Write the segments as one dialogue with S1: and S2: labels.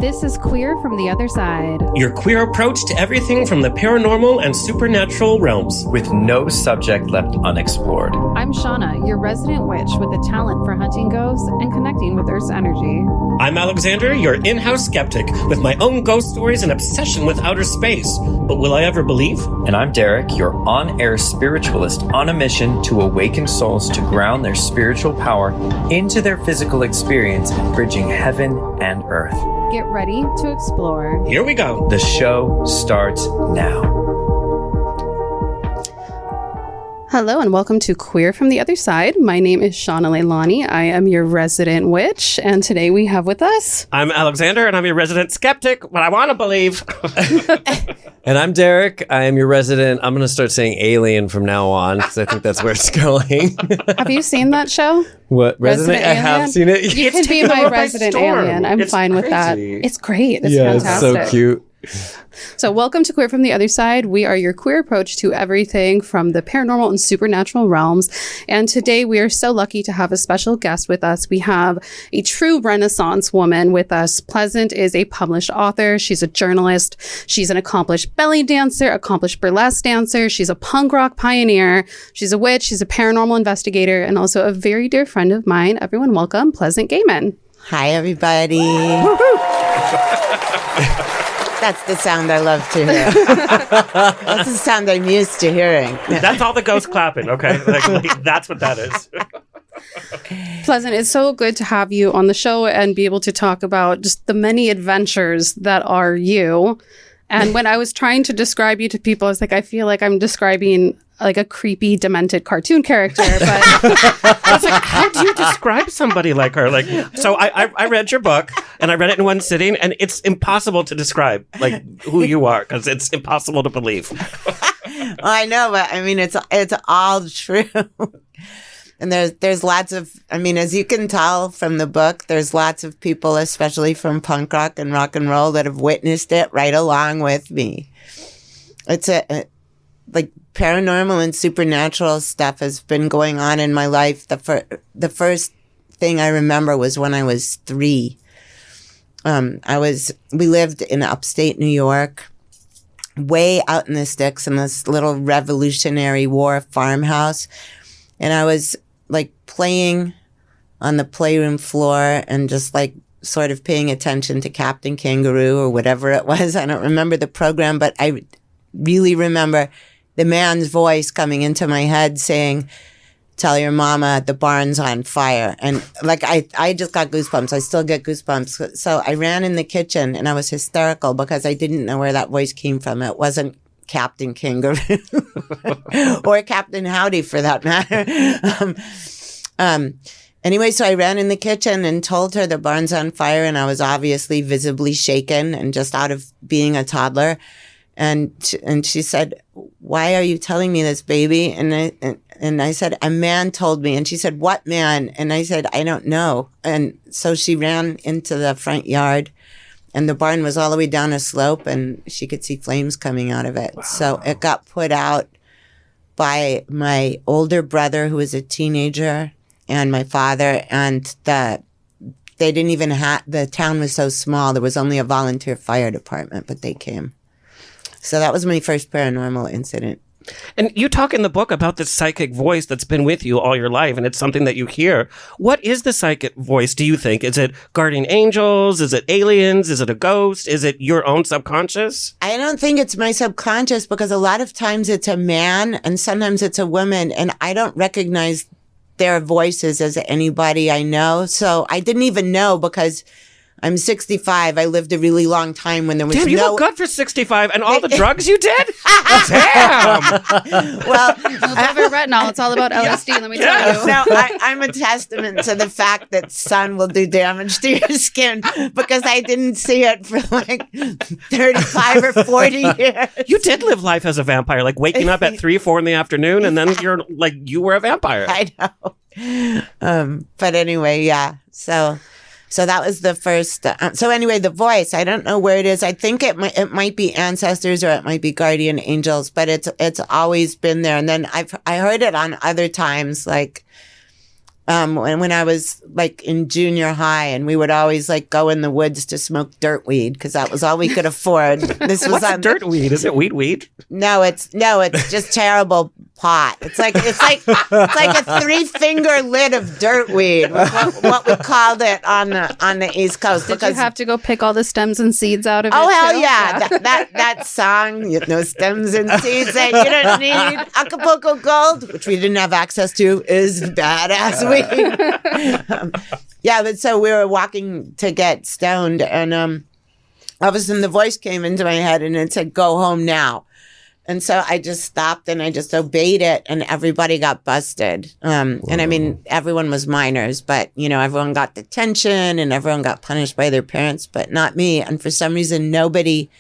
S1: This is Queer from the Other Side.
S2: Your queer approach to everything from the paranormal and supernatural realms.
S3: With no subject left unexplored.
S1: I'm Shana, your resident witch with a talent for hunting ghosts and connecting with Earth's energy.
S2: I'm Alexander, your in-house skeptic, with my own ghost stories and obsession with outer space. But will I ever believe?
S3: And I'm Derek, your on-air spiritualist on a mission to awaken souls to ground their spiritual power into their physical experience, bridging heaven and earth.
S1: Get ready to explore.
S2: Here we go.
S3: The show starts now.
S1: Hello and welcome to Queer from the Other Side. My name is Shana Leilani. I am your resident witch, and today we have with us...
S2: I'm Alexander, and I'm your resident skeptic, but I want to believe.
S4: And I'm Derek. I am your resident. I'm going to start saying alien from now on because I think that's where it's going.
S1: Have you seen that show?
S4: What? Resident? I have seen it.
S1: You can be my resident alien. I'm fine with that. It's great. It's fantastic.
S4: It's so cute.
S1: So welcome to Queer from the Other Side. We are your queer approach to everything from the paranormal and supernatural realms. And today we are so lucky to have a special guest with us. We have a true Renaissance woman with us. Pleasant is a published author. She's a journalist. She's an accomplished belly dancer, accomplished burlesque dancer. She's a punk rock pioneer. She's a witch. She's a paranormal investigator and also a very dear friend of mine. Everyone welcome Pleasant Gehman.
S5: Hi, everybody. That's the sound I love to hear. That's the sound I'm used to hearing.
S2: That's all the ghost clapping, okay? Like, that's what that is.
S1: Pleasant, it's so good to have you on the show and be able to talk about just the many adventures that are you. And when I was trying to describe you to people, I was like, I feel like I'm describing like a creepy, demented cartoon character. But
S2: I was like, how do you describe somebody like her? Like, so I read your book and I read it in one sitting, and it's impossible to describe like who you are because it's impossible to believe.
S5: Well, I know, but I mean, it's all true. And there's lots of, I mean, as you can tell from the book, there's lots of people, especially from punk rock and rock and roll, that have witnessed it right along with me. It's like paranormal and supernatural stuff has been going on in my life. The first thing I remember was when I was 3. We lived in upstate New York, way out in the sticks in this little Revolutionary War farmhouse. And I was like playing on the playroom floor and just like sort of paying attention to Captain Kangaroo or whatever it was. I don't remember the program, but I really remember the man's voice coming into my head saying, "Tell your mama the barn's on fire." And like, I just got goosebumps. I still get goosebumps. So I ran in the kitchen and I was hysterical because I didn't know where that voice came from. It wasn't Captain Kangaroo or Captain Howdy for that matter. Anyway, so I ran in the kitchen and told her the barn's on fire, and I was obviously visibly shaken and just out of being a toddler. And she said, "Why are you telling me this, baby?" And I said, "A man told me." And she said, "What man?" And I said, "I don't know." And so she ran into the front yard. And the barn was all the way down a slope, and she could see flames coming out of it. Wow. So it got put out by my older brother, who was a teenager, and my father. And they didn't even the town was so small, there was only a volunteer fire department, but they came. So that was my first paranormal incident.
S2: And you talk in the book about this psychic voice that's been with you all your life, and it's something that you hear. What is the psychic voice, do you think? Is it guardian angels? Is it aliens? Is it a ghost? Is it your own subconscious?
S5: I don't think it's my subconscious, because a lot of times it's a man and sometimes it's a woman, and I don't recognize their voices as anybody I know. So I didn't even know, because I'm 65. I lived a really long time when there was
S2: Damn, you look good for 65, and all the drugs you did? Damn!
S5: Well,
S1: over retinol, it's all about LSD, let me tell you.
S5: No, I'm a testament to the fact that sun will do damage to your skin, because I didn't see it for like 35 or 40 years.
S2: You did live life as a vampire, like waking up at 3, 4 in the afternoon, and then you're like, you were a vampire.
S5: I know. But anyway, yeah. So that was the first. So anyway, the voice, I don't know where it is. I think it might be ancestors or it might be guardian angels, but it's always been there. And then I heard it on other times, like when I was like in junior high, and we would always like go in the woods to smoke dirt weed because that was all we could afford. This was
S2: What's dirt weed? Is it weed?
S5: No, it's just terrible pot. It's like a 3-finger lid of dirt weed. What we called it on the East Coast.
S1: Did you have to go pick all the stems and seeds out of it?
S5: Oh hell
S1: too?
S5: yeah! That song, no stems and seeds that you don't need. Acapulco Gold, which we didn't have access to, is badass weed. But so we were walking to get stoned, and all of a sudden the voice came into my head, and it said, "Go home now." And so I just stopped and I just obeyed it, and everybody got busted. And I mean, everyone was minors, but everyone got detention and everyone got punished by their parents, but not me. And for some reason, nobody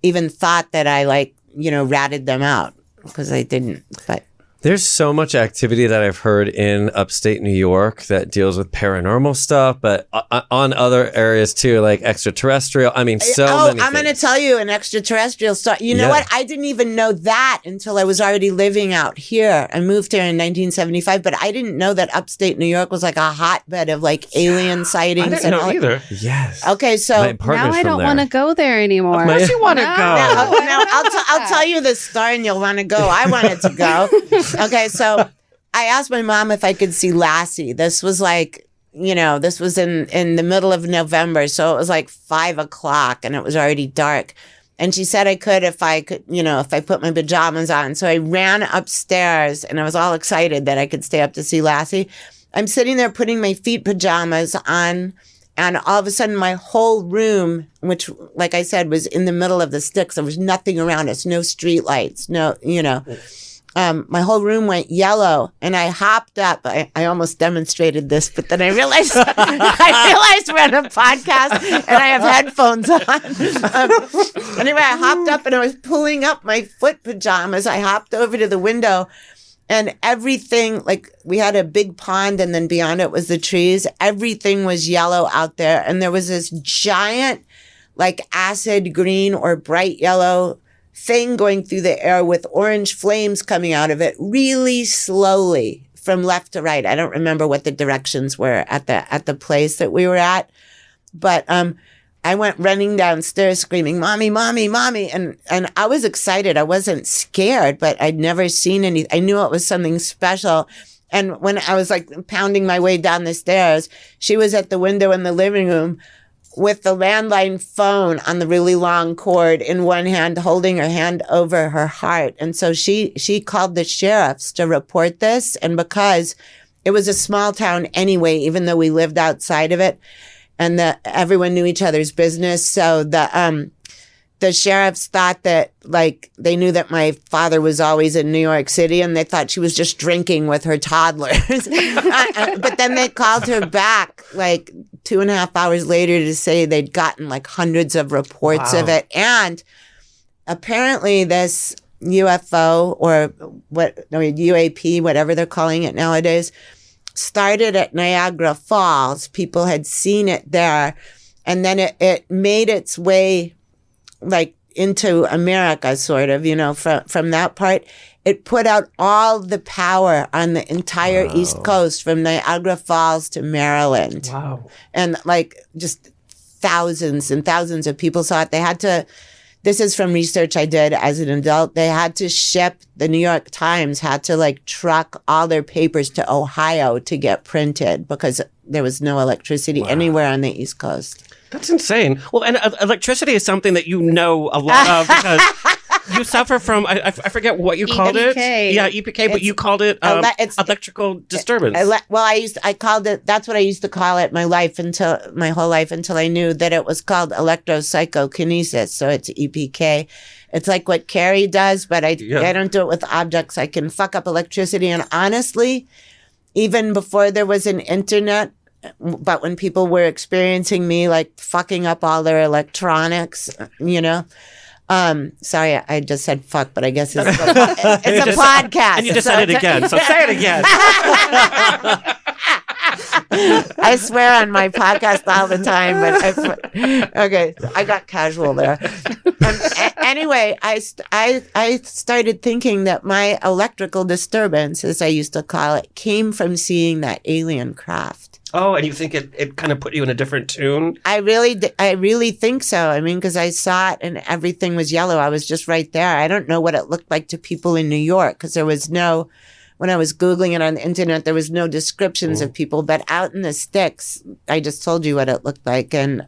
S5: even thought that I ratted them out, because I didn't. But
S4: there's so much activity that I've heard in upstate New York that deals with paranormal stuff, but on other areas too, like extraterrestrial. I mean, many
S5: I'm going to tell you an extraterrestrial story. You know what? I didn't even know that until I was already living out here. I moved here in 1975, but I didn't know that upstate New York was like a hotbed of like alien sightings.
S2: I didn't know either.
S4: Yes.
S5: Okay, so
S1: now I don't want to go there anymore.
S2: Of course you want to go.
S5: No, I'll tell you the story and you'll want to go. I wanted to go. Okay, so I asked my mom if I could see Lassie. This was like, this was in the middle of November. So it was like 5:00 and it was already dark. And she said I could if I put my pajamas on. So I ran upstairs and I was all excited that I could stay up to see Lassie. I'm sitting there putting my feet pajamas on, and all of a sudden my whole room, which, like I said, was in the middle of the sticks. There was nothing around us, no street lights, my whole room went yellow, and I hopped up. I almost demonstrated this, but then I realized we're on a podcast and I have headphones on. Anyway, I hopped up and I was pulling up my foot pajamas. I hopped over to the window, and everything, like we had a big pond, and then beyond it was the trees. Everything was yellow out there, and there was this giant, like acid green or bright yellow thing going through the air with orange flames coming out of it really slowly from left to right. I don't remember what the directions were at the place that we were at, but I went running downstairs screaming, "Mommy, mommy, mommy." And I was excited. I wasn't scared, but I'd never seen anything. I knew it was something special. And when I was like pounding my way down the stairs, she was at the window in the living room with the landline phone on the really long cord in one hand, holding her hand over her heart. And so she called the sheriffs to report this. And because it was a small town anyway, even though we lived outside of it, and everyone knew each other's business. So the sheriffs thought that, like, they knew that my father was always in New York City, and they thought she was just drinking with her toddlers. But then they called her back like 2.5 hours later to say they'd gotten like hundreds of reports of it. And apparently this UFO or UAP, whatever they're calling it nowadays, started at Niagara Falls. People had seen it there. And then it made its way like into America, sort of, from that part. It put out all the power on the entire East Coast from Niagara Falls to Maryland. Wow. And like just thousands and thousands of people saw it. They had to, this is from research I did as an adult, they had to ship, the New York Times had to like truck all their papers to Ohio to get printed because there was no electricity anywhere on the East Coast.
S2: That's insane. Well, and electricity is something that you know a lot of because you suffer from, I forget what you called it. Yeah, EPK, but you called it electrical disturbance.
S5: I called it, that's what I used to call it my whole life until I knew that it was called electropsychokinesis. So it's EPK. It's like what Carrie does, but I don't do it with objects. I can fuck up electricity. And honestly, even before there was an internet, but when people were experiencing me like fucking up all their electronics, sorry, I just said fuck, but I guess it's a podcast.
S2: And you just said it again, so say it again.
S5: I swear on my podcast all the time, but okay, I got casual there. Anyway, I started thinking that my electrical disturbance, as I used to call it, came from seeing that alien craft.
S2: Oh, and you think it kind of put you in a different tune?
S5: I really think so. I mean, because I saw it and everything was yellow. I was just right there. I don't know what it looked like to people in New York because there was no, when I was Googling it on the internet, there was no descriptions of people. But out in the sticks, I just told you what it looked like. And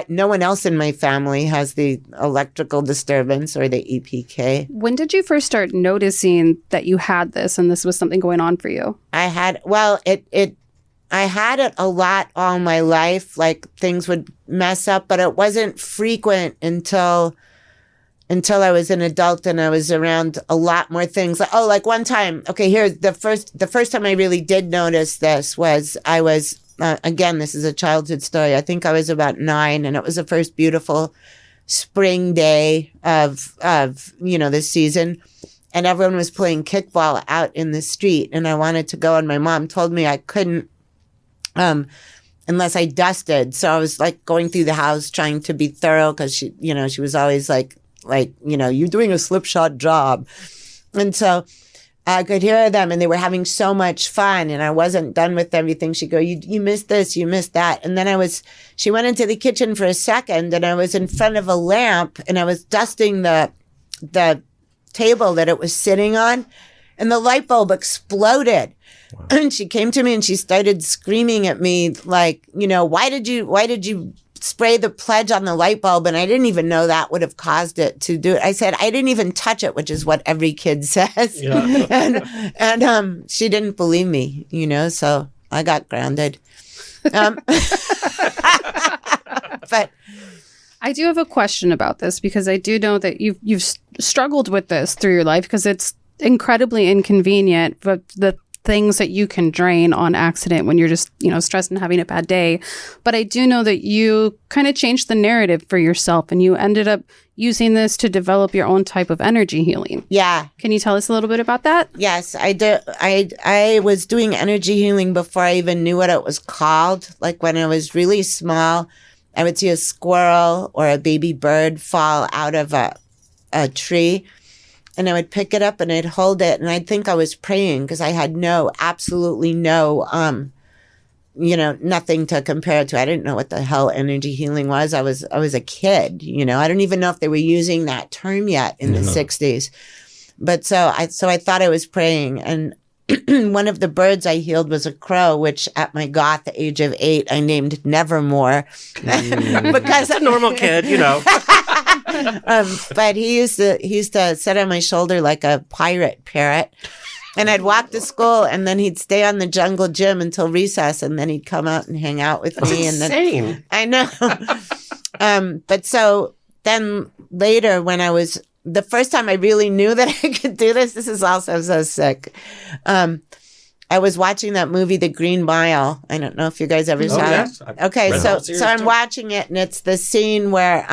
S5: no one else in my family has the electrical disturbance or the EPK.
S1: When did you first start noticing that you had this and this was something going on for you?
S5: I had it a lot all my life. Like things would mess up, but it wasn't frequent until I was an adult and I was around a lot more things. Like one time, okay, here's the first time I really did notice this was I was, again, this is a childhood story. I think I was about 9 and it was the first beautiful spring day of this season. And everyone was playing kickball out in the street and I wanted to go and my mom told me I couldn't, unless I dusted. So I was like going through the house trying to be thorough because she was always like, you're doing a slipshod job. And so I could hear them and they were having so much fun and I wasn't done with everything. She'd go, you missed this, you missed that. And then she went into the kitchen for a second and I was in front of a lamp and I was dusting the table that it was sitting on and the light bulb exploded. Wow. And she came to me and she started screaming at me like, why did you spray the pledge on the light bulb? And I didn't even know that would have caused it to do it. I said, I didn't even touch it, which is what every kid says. Yeah. and she didn't believe me, so I got grounded. But
S1: I do have a question about this because I do know that you've struggled with this through your life because it's incredibly inconvenient, but the things that you can drain on accident when you're just, stressed and having a bad day. But I do know that you kind of changed the narrative for yourself and you ended up using this to develop your own type of energy healing.
S5: Yeah.
S1: Can you tell us a little bit about that?
S5: Yes, I do. I was doing energy healing before I even knew what it was called. Like when I was really small, I would see a squirrel or a baby bird fall out of a tree. And I would pick it up and I'd hold it and I'd think I was praying because I had absolutely no, nothing to compare it to. I didn't know what the hell energy healing was. I was a kid, I don't even know if they were using that term yet in the 60s. But so I thought I was praying. And one of the birds I healed was a crow, which at my goth age of 8, I named Nevermore.
S2: Because a normal kid,
S5: But he used to sit on my shoulder like a pirate parrot. And I'd walk to school and then he'd stay on the jungle gym until recess and then he'd come out and hang out with me. And then I know. But so then later when the first time I really knew that I could do this is also so sick. I was watching that movie, The Green Mile. I don't know if you guys ever saw it. Okay, so I'm watching it and it's the scene where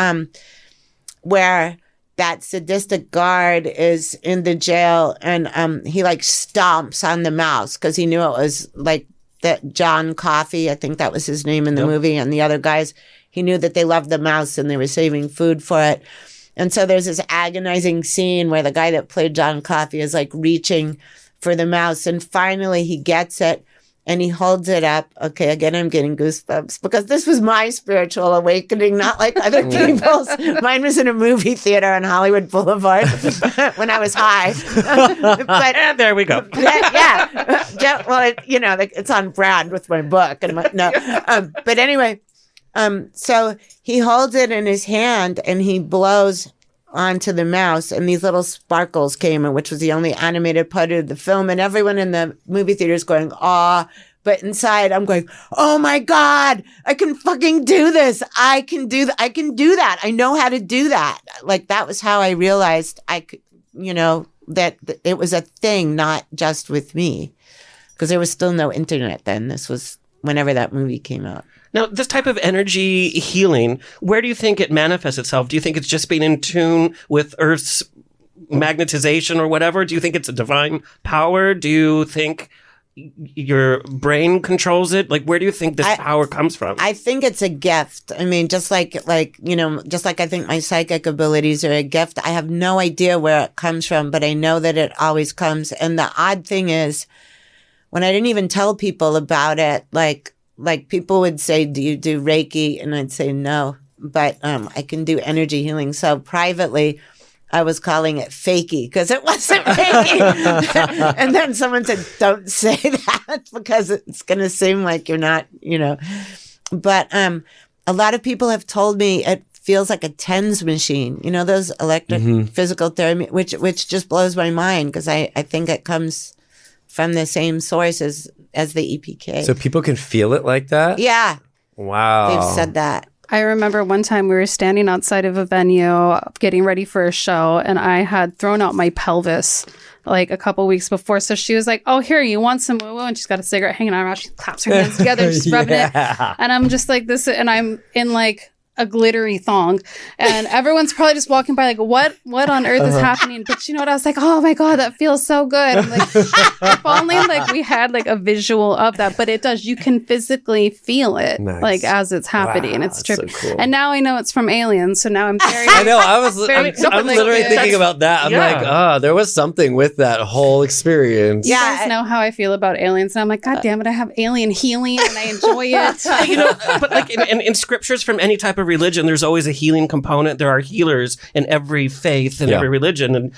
S5: that sadistic guard is in the jail and he like stomps on the mouse because he knew it was like that John Coffey, I think that was his name in the movie, and the other guys, he knew that they loved the mouse and they were saving food for it. And so there's this agonizing scene where the guy that played John Coffey is like reaching for the mouse and finally he gets it and he holds it up. Okay, again, I'm getting goosebumps because this was my spiritual awakening, not like other people's. Mine was in a movie theater on Hollywood Boulevard when I was high. But
S2: and there we go.
S5: Well, it's on brand with my book. But anyway, so he holds it in his hand and he blows onto the mouse and these little sparkles came in, which was the only animated part of the film. And everyone in the movie theater is going, "Aw." But inside I'm going, "Oh my God, I can fucking do this. I can do that. I know how to do that." Like that was how I realized I could, that it was a thing, not just with me. Because there was still no internet then. This was whenever that movie came out.
S2: Now, this type of energy healing, where do you think it manifests itself? Do you think it's just being in tune with Earth's magnetization or whatever? Do you think it's a divine power? Do you think, your brain controls it? Like, where do you think this power comes from?
S5: I think it's a gift. I mean, just like I think my psychic abilities are a gift. I have no idea where it comes from, but I know that it always comes. And the odd thing is, when I didn't even tell people about it, like people would say, "Do you do Reiki?" And I'd say no, but I can do energy healing. So privately, I was calling it fakey because it wasn't Reiki. And then someone said, "Don't say that because it's going to seem like you're not, But a lot of people have told me it feels like a TENS machine. You know, those electric physical therapy, which just blows my mind because I think it comes from the same source as the EPK.
S4: So people can feel it like that?
S5: Yeah.
S4: Wow.
S5: They've said that.
S1: I remember one time we were standing outside of a venue getting ready for a show, and I had thrown out my pelvis like a couple weeks before. So she was like, "Oh, here, you want some woo-woo?" And she's got a cigarette hanging on her mouth. She claps her hands together, just rubbing it. And I'm just like this, and I'm in like a glittery thong, and everyone's probably just walking by like, what on earth is happening? But you know what? I was like, oh my God, that feels so good. I'm like, if only like we had like a visual of that, but it does. You can physically feel it like as it's happening.
S4: Wow,
S1: it's trippy.
S4: so cool.
S1: And now I know it's from aliens. So now I'm very,
S4: I know. I'm
S1: like,
S4: literally thinking about that. I'm like, there was something with that whole experience.
S1: you guys know how I feel about aliens. And I'm like, God damn it, I have alien healing and I enjoy it.
S2: But like in scriptures from any type of religion, there's always a healing component. There are healers in every faith and every religion. And,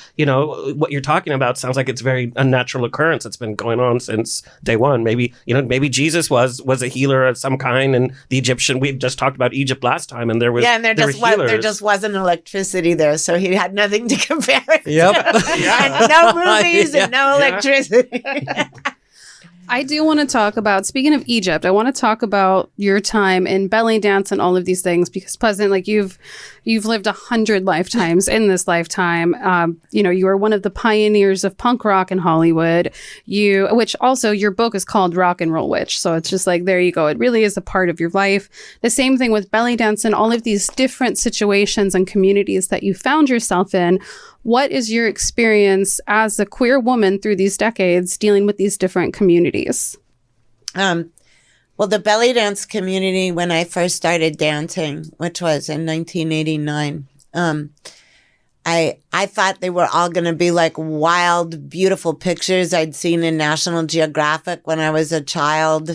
S2: what you're talking about sounds like it's very unnatural occurrence. It's been going on since day one. Maybe Jesus was a healer of some kind. And the Egyptian, we just talked about Egypt last time. And there
S5: there just wasn't electricity there. So he had nothing to compare it to. And no movies and no electricity.
S1: I do want to talk about, speaking of Egypt, I want to talk about your time in belly dance and all of these things, because Pleasant, like you've lived 100 lifetimes in this lifetime. You are one of the pioneers of punk rock in Hollywood, which also your book is called Rock and Roll Witch. So it's just like, there you go. It really is a part of your life. The same thing with belly dance and all of these different situations and communities that you found yourself in. What is your experience as a queer woman through these decades dealing with these different communities?
S5: Well, the belly dance community, when I first started dancing, which was in 1989, I thought they were all going to be like wild, beautiful pictures I'd seen in National Geographic when I was a child.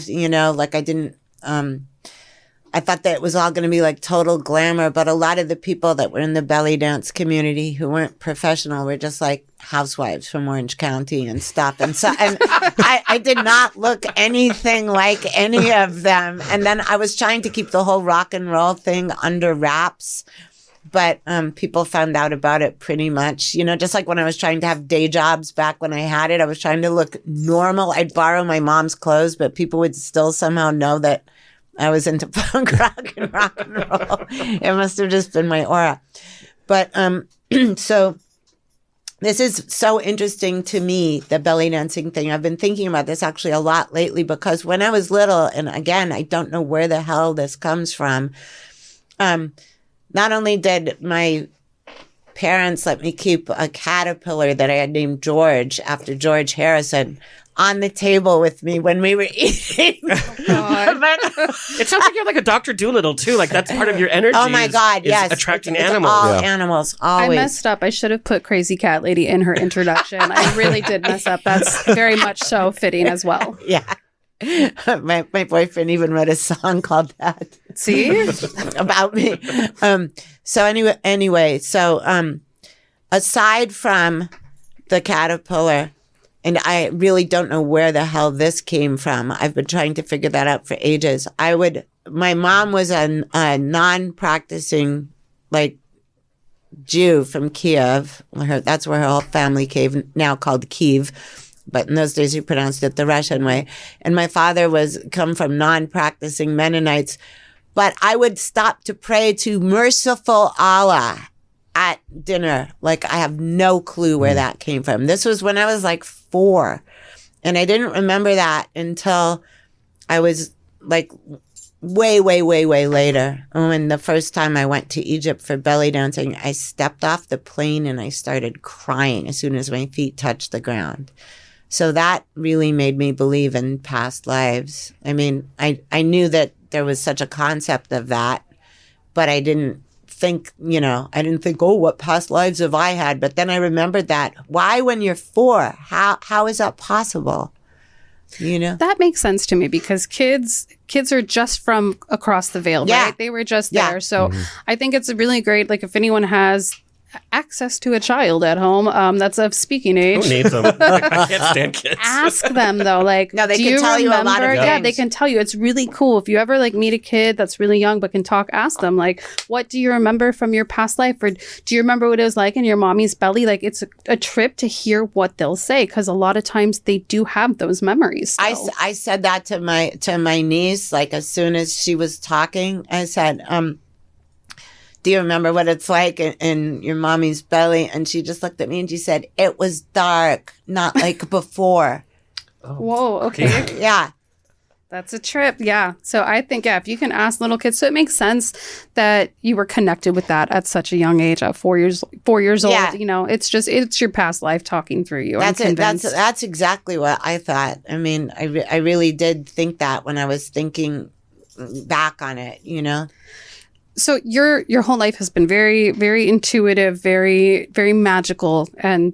S5: I thought that it was all going to be like total glamour, but a lot of the people that were in the belly dance community who weren't professional were just like housewives from Orange County and stuff. And so, and I did not look anything like any of them. And then I was trying to keep the whole rock and roll thing under wraps. But people found out about it pretty much, just like when I was trying to have day jobs back when I had it, I was trying to look normal. I'd borrow my mom's clothes, but people would still somehow know that I was into punk rock and roll. It must have just been my aura. But so this is so interesting to me, the belly dancing thing. I've been thinking about this actually a lot lately because when I was little, and again, I don't know where the hell this comes from, not only did my parents let me keep a caterpillar that I had named George after George Harrison on the table with me when we were eating.
S2: It sounds like you're like a Dr. Doolittle too. Like that's part of your energy.
S5: Oh my God, yes.
S2: Attracting
S5: it's
S2: animals.
S5: All animals, always.
S1: I messed up. I should have put Crazy Cat Lady in her introduction. I really did mess up. That's very much so fitting as well.
S5: Yeah. My boyfriend even wrote a song called that.
S1: See?
S5: About me. So aside from the caterpillar, and I really don't know where the hell this came from. I've been trying to figure that out for ages. My mom was a non-practicing, like, Jew from Kiev. That's where her whole family came, now called Kiev. But in those days, we pronounced it the Russian way. And my father come from non-practicing Mennonites. But I would stop to pray to merciful Allah at dinner. Like, I have no clue where that came from. This was when I was like 4. And I didn't remember that until I was like way, way, way, way later. When the first time I went to Egypt for belly dancing, I stepped off the plane and I started crying as soon as my feet touched the ground. So that really made me believe in past lives. I mean, I knew that there was such a concept of that, but I didn't think, oh, what past lives have I had? But then I remembered that. Why when you're 4? How is that possible?
S1: That makes sense to me because kids are just from across the veil, right? They were just there. So I think it's really great. Like if anyone has access to a child at home that's of speaking age.
S2: Who needs them? I can't stand kids.
S1: Ask them though, like,
S5: no, they
S1: do
S5: can
S1: you
S5: tell
S1: remember?
S5: you a lot of
S1: Yeah,
S5: things.
S1: they can tell you. It's really cool. If you ever like meet a kid that's really young but can talk, ask them like, what do you remember from your past life? Or do you remember what it was like in your mommy's belly? Like it's a trip to hear what they'll say because a lot of times they do have those memories still.
S5: I said that to my niece, like as soon as she was talking, I said, do you remember what it's like in your mommy's belly? And she just looked at me and she said, it was dark, not like before.
S1: Whoa, okay.
S5: Yeah.
S1: That's a trip. Yeah. So I think, if you can ask little kids, so it makes sense that you were connected with that at such a young age, at 4 years old.
S5: Yeah.
S1: It's your past life talking through you.
S5: That's
S1: I'm
S5: it.
S1: convinced.
S5: That's exactly what I thought. I mean, I really did think that when I was thinking back on it,
S1: So your whole life has been very, very intuitive, very, very magical and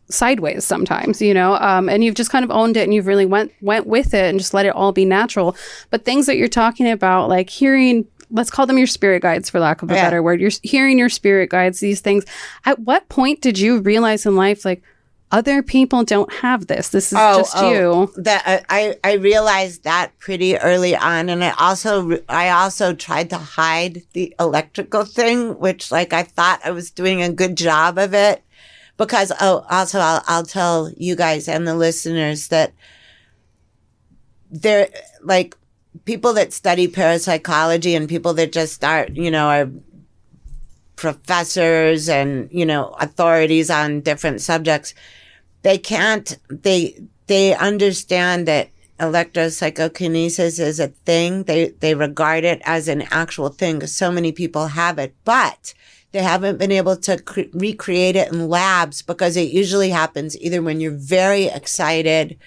S1: sideways sometimes, and you've just kind of owned it and you've really went with it and just let it all be natural. But things that you're talking about, like hearing, let's call them your spirit guides for lack of a better word, you're hearing your spirit guides, these things. At what point did you realize in life, like, other people don't have this? This is just you.
S5: That I realized that pretty early on, and I also tried to hide the electrical thing, which like I thought I was doing a good job of it, because also I'll tell you guys and the listeners that there like people that study parapsychology and people that just start are professors and authorities on different subjects. They understand that electropsychokinesis is a thing. They regard it as an actual thing because so many people have it, but they haven't been able to recreate it in labs because it usually happens either when you're very excited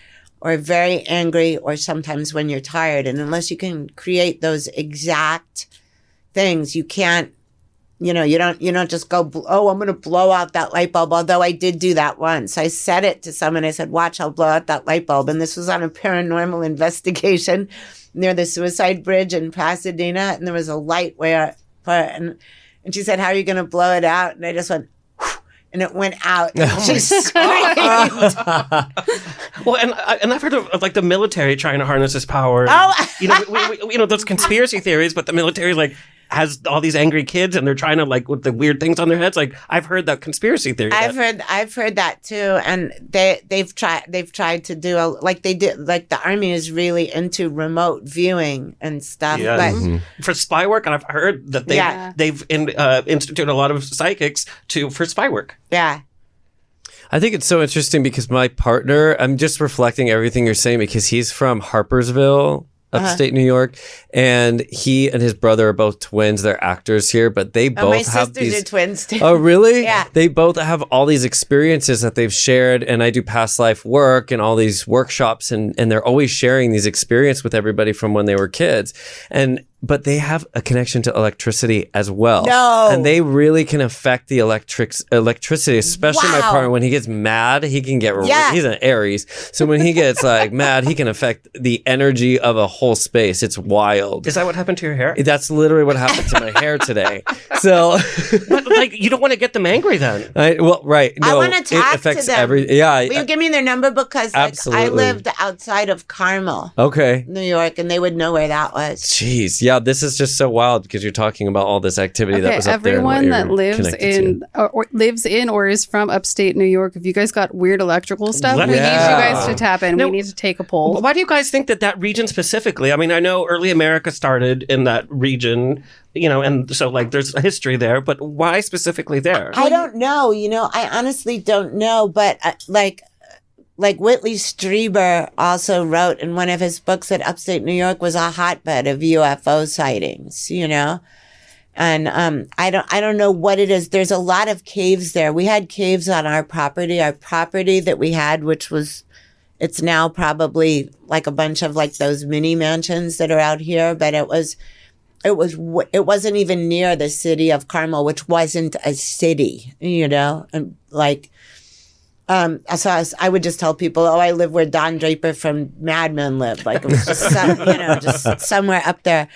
S5: or very angry or sometimes when you're tired. And unless you can create those exact things, you can't, you don't just go, I'm going to blow out that light bulb. Although I did do that once. I said it to someone. I said, watch, I'll blow out that light bulb. And this was on a paranormal investigation near the Suicide Bridge in Pasadena. And there was a light where, and she said, how are you going to blow it out? And I just went, and it went out. And she screamed.
S2: Well, and I've heard of like the military trying to harness this power. We those conspiracy theories, but the military has all these angry kids and they're trying to with the weird things on their heads. Like I've heard that conspiracy theory.
S5: I've heard that too, and they've tried to do the army is really into remote viewing and stuff.
S2: Yeah.
S5: But
S2: for spy work, and I've heard that they've instituted a lot of psychics for spy work.
S5: Yeah.
S4: I think it's so interesting because my partner, I'm just reflecting everything you're saying because he's from Harpersville, upstate New York, and he and his brother are both twins. They're actors here, but they both
S5: my
S4: have
S5: sisters
S4: these.
S5: are twins too.
S4: Oh, really?
S5: Yeah.
S4: They both have all these experiences that they've shared, and I do past life work and all these workshops, and they're always sharing these experiences with everybody from when they were kids, but they have a connection to electricity as well.
S5: No.
S4: And they really can affect the electricity, especially my
S5: Wow.
S4: partner. When he gets mad, he can get,
S5: Yeah.
S4: he's an Aries. So when he gets mad, he can affect the energy of a whole space. It's wild.
S2: Is that what happened to your hair?
S4: That's literally what happened to my hair today. So,
S2: But you don't want to get them angry then.
S4: right. No,
S5: I want to talk
S4: it affects
S5: to them.
S4: Yeah.
S5: Will you give me their number? Because I
S4: Absolutely.
S5: lived outside of Carmel,
S4: Okay.
S5: New York, and they would know where that was.
S4: Jeez. Yeah, this is just so wild because you're talking about all this activity that was up there. and what
S1: everyone that
S4: you're
S1: lives
S4: connected to.
S1: lives in or is from upstate New York, if you guys got weird electrical stuff,
S2: Let
S1: we
S2: me
S1: need you
S2: know.
S1: guys to tap in.
S2: No.
S1: We need to take a poll.
S2: Why do you guys think that region specifically? I mean, I know early America started in that region, and so there's a history there, but why specifically there?
S5: I don't know. I honestly don't know. But like Whitley Strieber also wrote in one of his books that upstate New York was a hotbed of UFO sightings, And I don't know what it is. There's a lot of caves there. We had caves on our property. Our property that we had, which was, it's now probably like a bunch of like those mini mansions that are out here, but it wasn't even near the city of Carmel, which wasn't a city, you know, and like. So I would just tell people, oh, I live where Don Draper from Mad Men lived. Like it was just, just somewhere up there.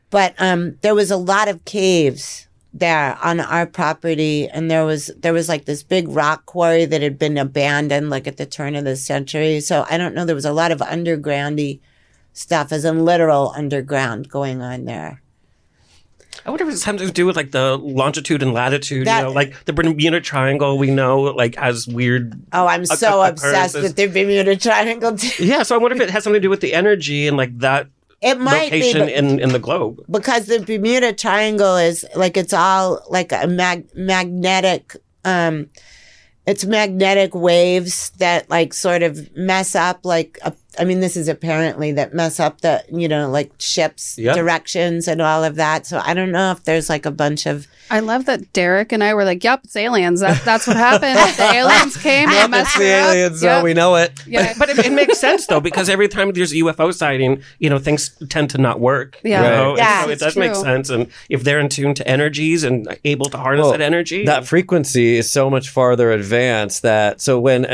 S5: But there was a lot of caves there on our property, and there was like this big rock quarry that had been abandoned like at the turn of the century. So I don't know. There was a lot of undergroundy stuff, as in literal underground, going on there.
S2: I wonder if it's something to do with like the longitude and latitude, like the Bermuda Triangle we know like has weird.
S5: Oh, I'm so obsessed with the Bermuda Triangle too.
S2: Yeah, so I wonder if it has something to do with the energy and like that
S5: it might
S2: location
S5: be,
S2: in the globe.
S5: Because the Bermuda Triangle is like, it's all like a magnetic, it's magnetic waves that like sort of mess up like this is apparently that mess up the, like ships directions and all of that. So I don't know if there's like a bunch of.
S1: I love that Derek and I were like, yep, it's aliens. That's what happened. The aliens came and messed
S4: it's the aliens,
S1: up.
S4: so we know it.
S1: Yeah.
S2: But it makes sense though, because every time there's a UFO sighting, things tend to not work.
S1: Yeah.
S2: Right.
S5: Yeah,
S2: so it does make sense. And if they're in tune to energies and able to harness that energy.
S4: That frequency is so much farther advanced that, so when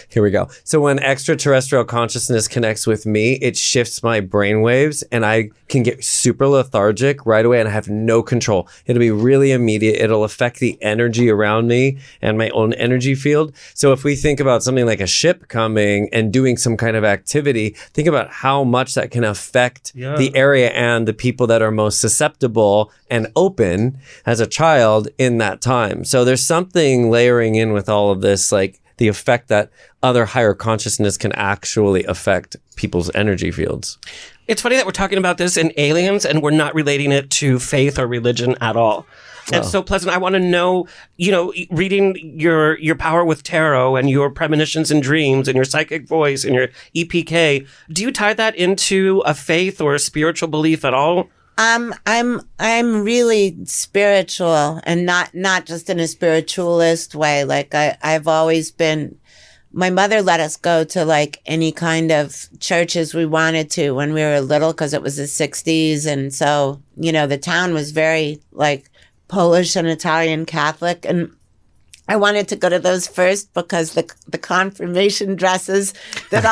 S4: here we go. So when extraterrestrial consciousness connects with me, it shifts my brain waves and I can get super lethargic right away and I have no control. It'll be really immediate. It'll affect the energy around me and my own energy field. So if we think about something like a ship coming and doing some kind of activity, think about how much that can affect the area and the people that are most susceptible and open as a child in that time. So there's something layering in with all of this, like the effect that other higher consciousness can actually affect people's energy fields.
S2: It's funny that we're talking about this in aliens and we're not relating it to faith or religion at all. And so, Pleasant, I want to know, reading your power with tarot and your premonitions and dreams and your psychic voice and your EPK, do you tie that into a faith or a spiritual belief at all?
S5: I'm really spiritual, and not just in a spiritualist way. Like I've always been. My mother let us go to like any kind of churches we wanted to when we were little because it was the 60s. And so, the town was very like Polish and Italian Catholic. And I wanted to go to those first because the confirmation dresses that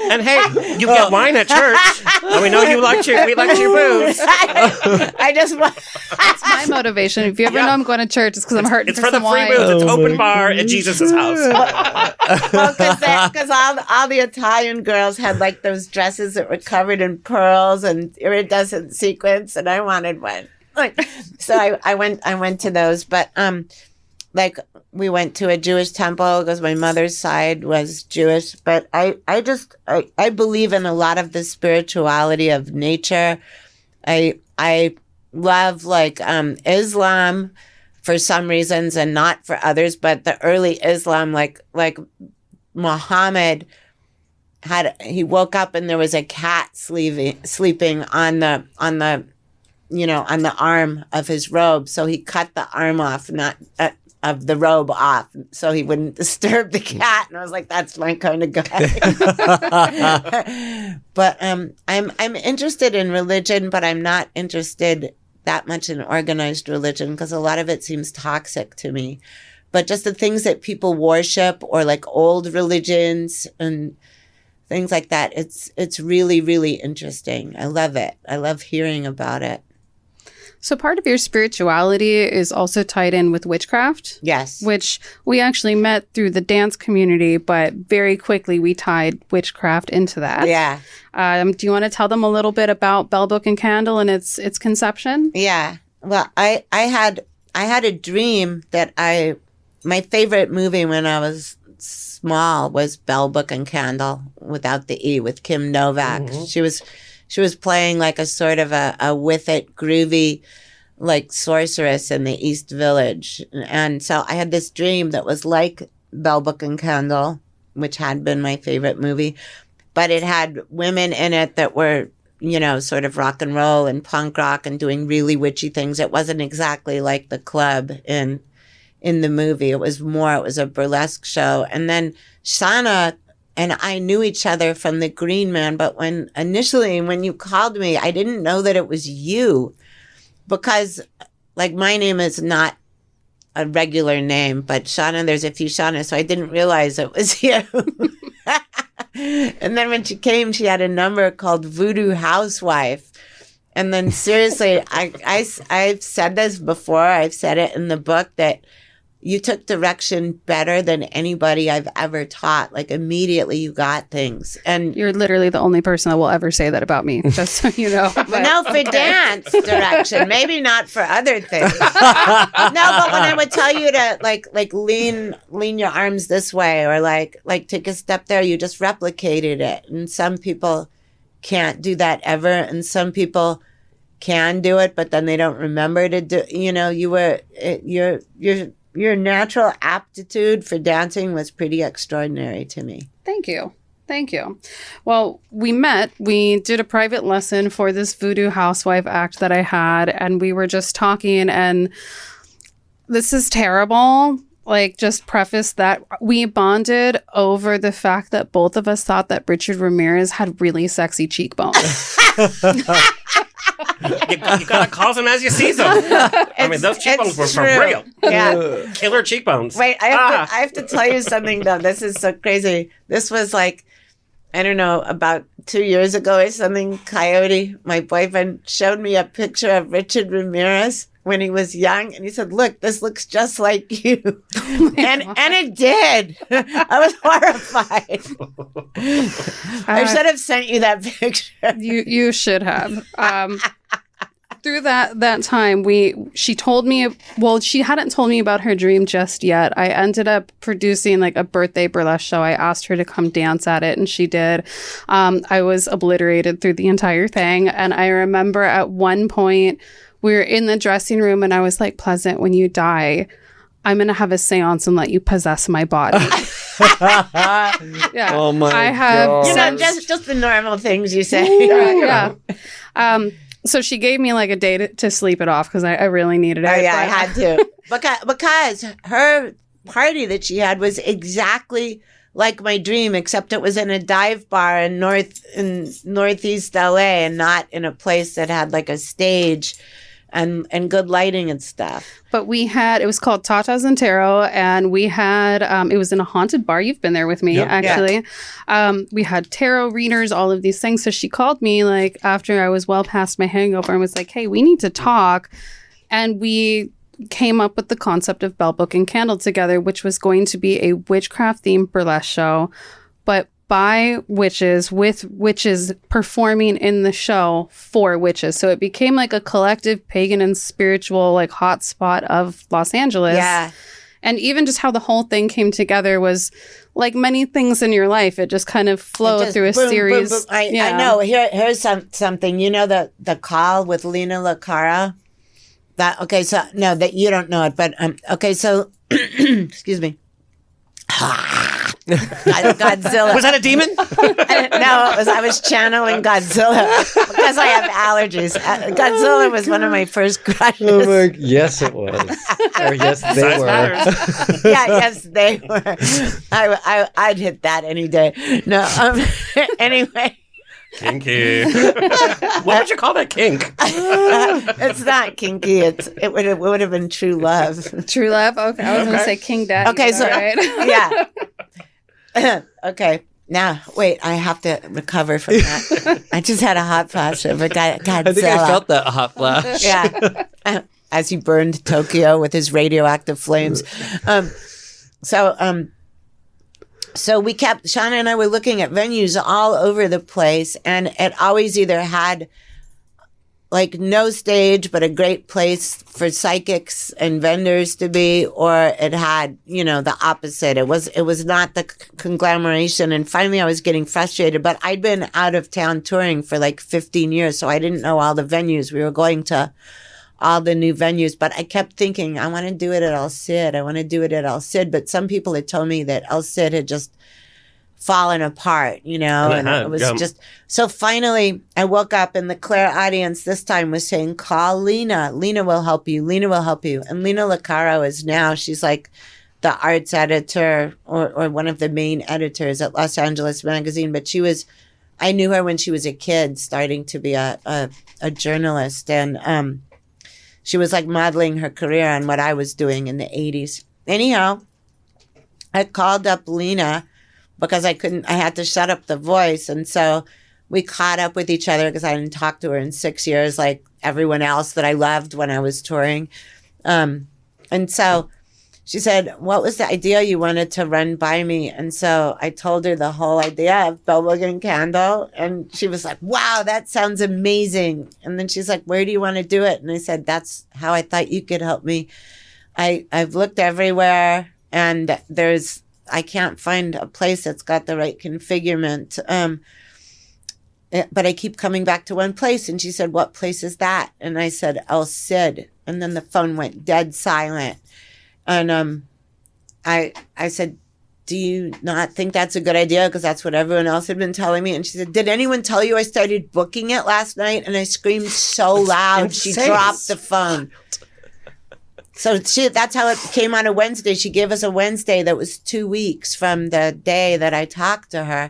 S2: And hey, you get wine at church. And we know we liked your booze.
S5: I just want.
S1: That's my motivation. If you ever know I'm going to church, it's because I'm hurting
S2: It's for the
S1: some
S2: free
S1: wine.
S2: booze. It's open bar at Jesus' house.
S5: Because all the Italian girls had like those dresses that were covered in pearls and iridescent sequins, and I wanted one. So I went to those, but like we went to a Jewish temple because my mother's side was Jewish. But I believe in a lot of the spirituality of nature. I love like Islam for some reasons and not for others. But the early Islam, like Muhammad he woke up and there was a cat sleeping on the arm of his robe. So he cut the arm off, of the robe off, so he wouldn't disturb the cat. And I was like, that's my kind of guy. But I'm interested in religion, but I'm not interested that much in organized religion because a lot of it seems toxic to me. But just the things that people worship or like old religions and things like that, it's really, really interesting. I love it. I love hearing about it.
S1: So part of your spirituality is also tied in with witchcraft.
S5: Yes.
S1: Which we actually met through the dance community, but very quickly we tied witchcraft into that.
S5: Yeah.
S1: Do you want to tell them a little bit about Belle, Book, and Candle and its conception?
S5: Yeah. Well, I had a dream that my favorite movie when I was small was Belle, Book, and Candle without the E, with Kim Novak. Mm-hmm. She was playing like a sort of a with it groovy like sorceress in the East Village. And so I had this dream that was like Belle, Book, and Candle, which had been my favorite movie, but it had women in it that were sort of rock and roll and punk rock and doing really witchy things. It wasn't exactly like the club in the movie. It was a burlesque show. And then Shana and I knew each other from the Green Man, but when you called me, I didn't know that it was you, because like my name is not a regular name, but Shana, there's a few Shana, so I didn't realize it was you. And then when she came, she had a number called Voodoo Housewife. And then seriously, I've said this before, I've said it in the book, that you took direction better than anybody I've ever taught. Like immediately you got things. And
S1: You're literally the only person that will ever say that about me, just so you know.
S5: but no, for dance direction, maybe not for other things. No, but when I would tell you to like lean your arms this way, or like take a step there, you just replicated it. And some people can't do that ever, and some people can do it, but then they don't remember to do. Your natural aptitude for dancing was pretty extraordinary to me.
S1: Thank you. Well, we met. We did a private lesson for this Voodoo Housewife act that I had, and we were just talking, and this is terrible. Like, just preface that we bonded over the fact that both of us thought that Richard Ramirez had really sexy cheekbones.
S2: You gotta call them as you see them. I mean, those cheekbones were for real.
S5: Yeah.
S2: Killer cheekbones.
S5: Wait, I have to tell you something, though. This is so crazy. This was like, I don't know, about 2 years ago or something. Coyote, my boyfriend, showed me a picture of Richard Ramirez when he was young. And he said, look, this looks just like you. And it did. I was horrified. I should have sent you that picture.
S1: You should have. Through that time, she told me, well, she hadn't told me about her dream just yet. I ended up producing like a birthday burlesque show. I asked her to come dance at it, and she did. I was obliterated through the entire thing. And I remember at one point, we were in the dressing room, and I was like, Pleasant, when you die, I'm going to have a seance and let you possess my body. Yeah.
S4: Oh my
S1: I have
S4: God.
S5: Just the normal things you say.
S1: yeah. So she gave me like a day to sleep it off because I really needed it.
S5: Oh, yeah, I had to. Because her party that she had was exactly like my dream, except it was in a dive bar in Northeast LA, and not in a place that had like a stage and good lighting and stuff.
S1: But it was called Tatas and Tarot, and we had, it was in a haunted bar. You've been there with me, actually. Yeah. We had tarot readers, all of these things. So she called me like after I was well past my hangover and was like, hey, we need to talk. And we came up with the concept of Belle Book and Candle together, which was going to be a witchcraft themed burlesque show, but by witches, with witches performing in the show for witches. So it became like a collective pagan and spiritual like hotspot of Los Angeles. Yeah. And even just how the whole thing came together was like many things in your life. It just kind of flowed through a series.
S5: Boom, boom. I know. Here's something. You know the call with Lena LaCara? That you don't know it, but okay, so excuse me. Godzilla.
S2: Was that a demon?
S5: No, I was channeling Godzilla because I have allergies. Godzilla was one of my first crushes.
S4: Yes, it was. Or yes, they were.
S5: Yes, they were. I'd hit that any day. No, anyway.
S2: Kinky. What would you call that kink?
S5: It's not kinky. It would have been true love.
S1: True love? Okay. I was going to say King Daddy.
S5: Okay, so
S1: right.
S5: Yeah. Okay. Now, wait, I have to recover from that. I just had a hot flash of a Godzilla.
S4: I think I felt that hot flash.
S5: Yeah. As he burned Tokyo with his radioactive flames. So Shana and I were looking at venues all over the place, and it always either had like no stage, but a great place for psychics and vendors to be, or it had, the opposite. It was not the conglomeration. And finally I was getting frustrated, but I'd been out of town touring for like 15 years. So I didn't know all the venues. We were going to all the new venues, but I kept thinking, I want to do it at El Cid. But some people had told me that El Cid had just falling apart, you know, and it was just, so finally I woke up and the Claire audience this time was saying, call Lena. Lena will help you. Lena will help you. And Lena Licaro is now, she's like the arts editor or one of the main editors at Los Angeles Magazine. But I knew her when she was a kid starting to be a journalist. And she was like modeling her career on what I was doing in the 80s. Anyhow, I called up Lena because I had to shut up the voice. And so we caught up with each other because I hadn't talked to her in 6 years, like everyone else that I loved when I was touring. And so she said, what was the idea you wanted to run by me? And so I told her the whole idea of Belle and Candle. And she was like, wow, that sounds amazing. And then she's like, where do you want to do it? And I said, that's how I thought you could help me. I've looked everywhere and I can't find a place that's got the right configurement. But I keep coming back to one place. And she said, what place is that? And I said, El Cid. And then the phone went dead silent. And I said, do you not think that's a good idea? Because that's what everyone else had been telling me. And she said, did anyone tell you I started booking it last night? And I screamed so loud, she dropped the phone. So that's how it came on a Wednesday. She gave us a Wednesday that was 2 weeks from the day that I talked to her.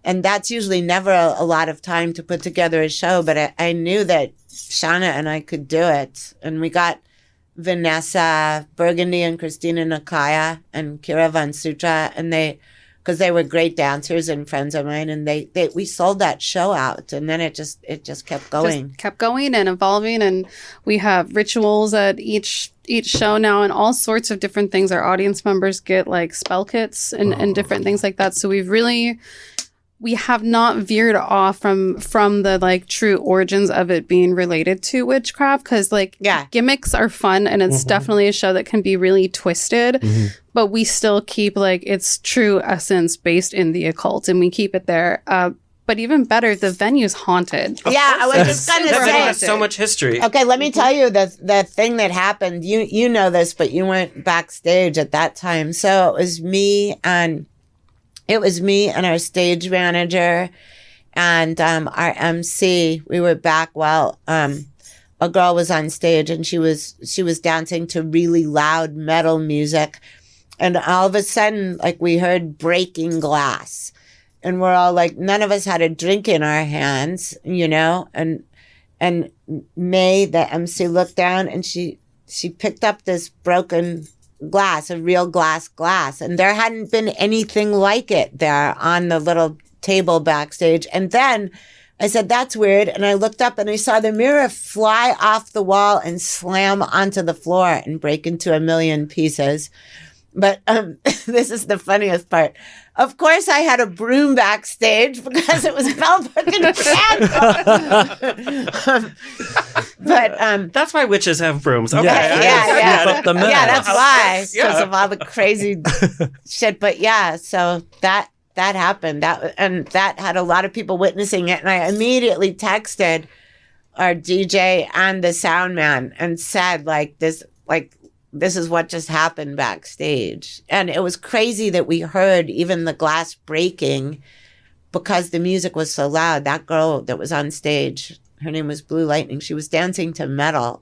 S5: And that's usually never a lot of time to put together a show. But I knew that Shana and I could do it. And we got Vanessa Burgundy and Christina Nakaya and Kira Van Sutra. And because they were great dancers and friends of mine. And we sold that show out. And then it just kept going.
S1: Just kept going and evolving. And we have rituals at each show now and all sorts of different things. Our audience members get like spell kits and different things like that. So we have not veered off from the like true origins of it being related to witchcraft because gimmicks are fun and it's definitely a show that can be really twisted, but we still keep like its true essence based in the occult and we keep it there. But even better, the venue's haunted.
S5: I was just going to say.
S2: That has so much history.
S5: Okay, let me tell you the thing that happened. You know this, but you weren't backstage at that time. So it was me and our stage manager and our MC. We were back while a girl was on stage and she was dancing to really loud metal music. And all of a sudden, like we heard breaking glass. And we're all like, none of us had a drink in our hands, you know? And May, the MC, looked down and she picked up this broken glass, a real glass. And there hadn't been anything like it there on the little table backstage. And then I said, that's weird. And I looked up and I saw the mirror fly off the wall and slam onto the floor and break into a million pieces. But this is the funniest part. Of course, I had a broom backstage because it was Belle and Candle. But
S2: that's why witches have brooms. Okay.
S5: Yeah, that's why, because of all the crazy shit. But yeah, so that happened. That had a lot of people witnessing it, and I immediately texted our DJ and the sound man and said, this is what just happened backstage. And it was crazy that we heard even the glass breaking because the music was so loud. That girl that was on stage, her name was Blue Lightning. She was dancing to metal.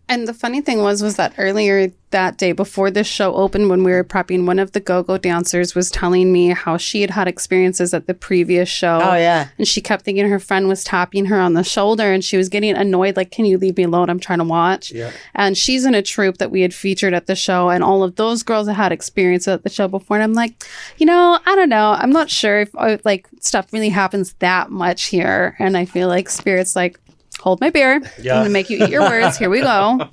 S1: And the funny thing was that earlier that day before this show opened, when we were prepping, one of the go-go dancers was telling me how she had experiences at the previous show.
S5: Oh, yeah.
S1: And she kept thinking her friend was tapping her on the shoulder and she was getting annoyed, like, can you leave me alone? I'm trying to watch. Yeah. And she's in a troupe that we had featured at the show. And all of those girls had experiences at the show before. And I'm like, I don't know. I'm not sure if stuff really happens that much here. And I feel like Spirit's like, hold my beer. Yeah. I'm going to make you eat your words. Here we go.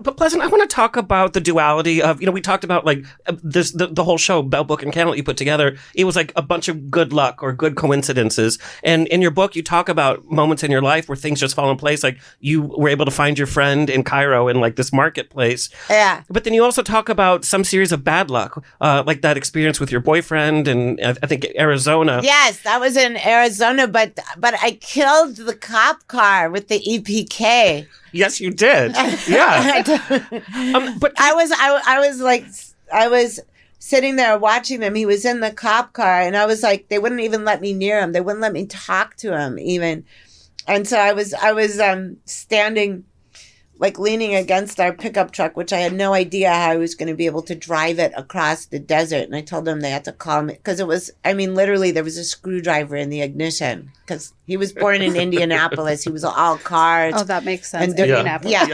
S2: But Pleasant, I want to talk about the duality of, we talked about like the whole show, Belle Book and Candle, you put together. It was like a bunch of good luck or good coincidences. And in your book, you talk about moments in your life where things just fall in place. Like you were able to find your friend in Cairo in like this marketplace.
S5: Yeah.
S2: But then you also talk about some series of bad luck, like that experience with your boyfriend and I think Arizona.
S5: Yes, that was in Arizona, but I killed the cop car with the EPK.
S2: Yes, you did. Yeah. But
S5: I was sitting there watching them. He was in the cop car, and I was like, they wouldn't even let me near him. They wouldn't let me talk to him even. And so I was standing, like leaning against our pickup truck, which I had no idea how I was going to be able to drive it across the desert. And I told them they had to call me because literally there was a screwdriver in the ignition because he was born in Indianapolis. He was all cars.
S1: Oh, that makes sense.
S5: And
S1: Indianapolis.
S5: yeah.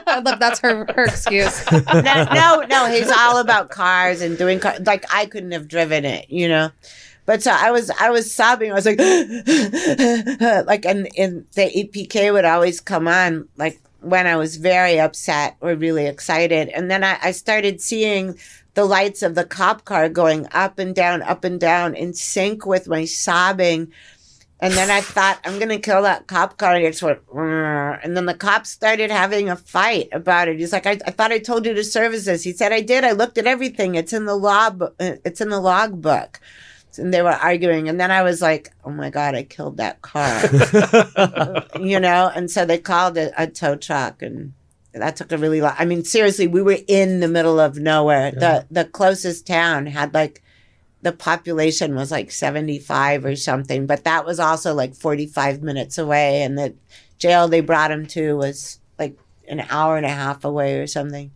S1: I love that's her excuse.
S5: No, he's all about cars and doing cars. Like I couldn't have driven it, you know. But so I was sobbing. I was like, like, and the EPK would always come on, like when I was very upset or really excited. And then I started seeing the lights of the cop car going up and down in sync with my sobbing. And then I thought, I'm going to kill that cop car. And it just went, "Rrr." And then the cops started having a fight about it. He's like, I thought I told you to service this. He said, I did. I looked at everything. It's in the log book. And they were arguing. And then I was like, oh my God, I killed that car. You know? And so they called a tow truck. And that took a really long, I mean, seriously, we were in the middle of nowhere. Yeah. The closest town had like, the population was like 75 or something. But that was also like 45 minutes away. And the jail they brought him to was like an hour and a half away or something.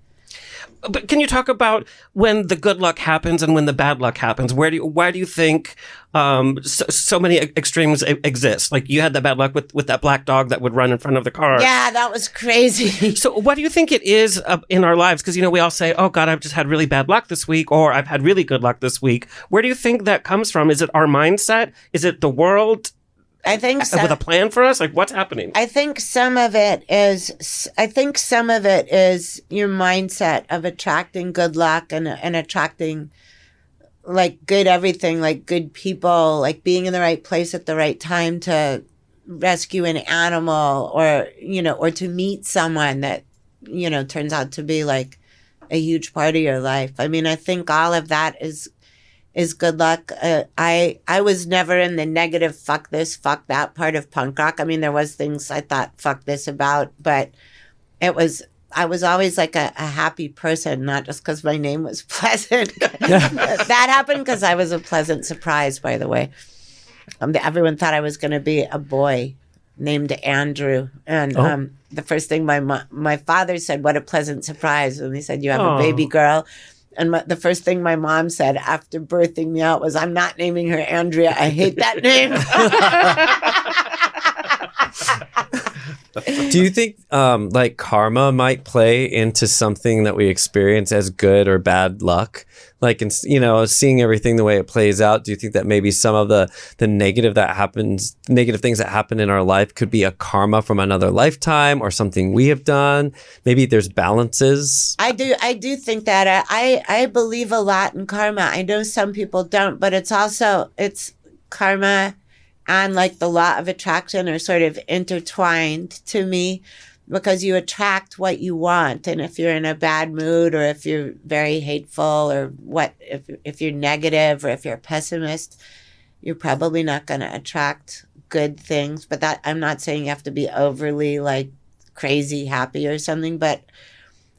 S2: But can you talk about when the good luck happens and when the bad luck happens? Why do you think so many extremes exist? Like you had the bad luck with that black dog that would run in front of the car.
S5: Yeah, that was crazy.
S2: So what do you think it is in our lives? Because, you know, we all say, oh, God, I've just had really bad luck this week, or I've had really good luck this week. Where do you think that comes from? Is it our mindset? Is it the world?
S5: I think so.
S2: With a plan for us? Like, what's happening?
S5: I think some of it is your mindset of attracting good luck and attracting like good everything, like good people, like being in the right place at the right time to rescue an animal or, you know, or to meet someone that, you know, turns out to be like a huge part of your life. I mean, I think all of that is good luck. I was never in the negative, fuck this, fuck that part of punk rock. I mean, there was things I thought fuck this about, but I was always like a happy person, not just because my name was Pleasant. That happened because I was a pleasant surprise, by the way. Everyone thought I was going to be a boy named Andrew. And the first thing my father said, what a pleasant surprise. And he said, you have a baby girl. And the first thing my mom said after birthing me out was, I'm not naming her Andrea. I hate that name.
S4: Do you think like karma might play into something that we experience as good or bad luck? Like, you know, seeing everything the way it plays out, do you think that maybe some of the negative things that happen in our life could be a karma from another lifetime or something we have done? Maybe there's balances.
S5: I do think that. I believe a lot in karma. I know some people don't, but it's karma and like the law of attraction are sort of intertwined to me because you attract what you want. And if you're in a bad mood or if you're very hateful or if you're negative or if you're a pessimist, you're probably not going to attract good things. But that I'm not saying you have to be overly like crazy happy or something, but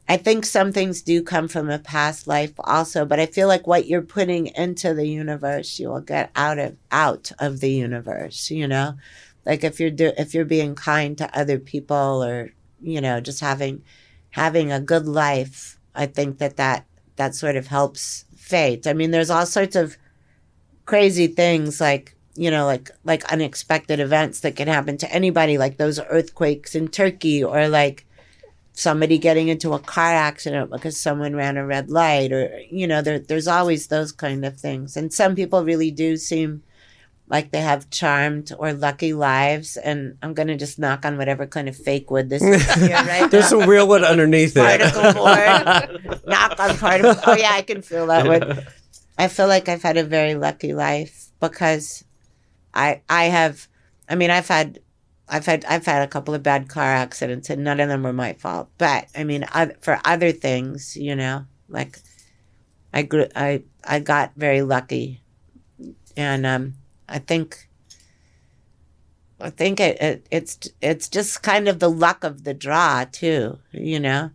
S5: I think some things do come from a past life also, but I feel like what you're putting into the universe, you will get out of the universe, you know? Like if you're being kind to other people or, you know, just having a good life, I think that sort of helps fate. I mean, there's all sorts of crazy things like, you know, like unexpected events that can happen to anybody, like those earthquakes in Turkey or like somebody getting into a car accident because someone ran a red light or, you know, there's always those kind of things. And some people really do seem like they have charmed or lucky lives. And I'm going to just knock on whatever kind of fake wood this is here right
S4: There's some real wood underneath
S5: particle board. Knock on particle. Oh yeah, I can feel that wood. I feel like I've had a very lucky life because I've had a couple of bad car accidents and none of them were my fault. But I mean, for other things, you know, like I got very lucky, and I think I think it's just kind of the luck of the draw too, you know.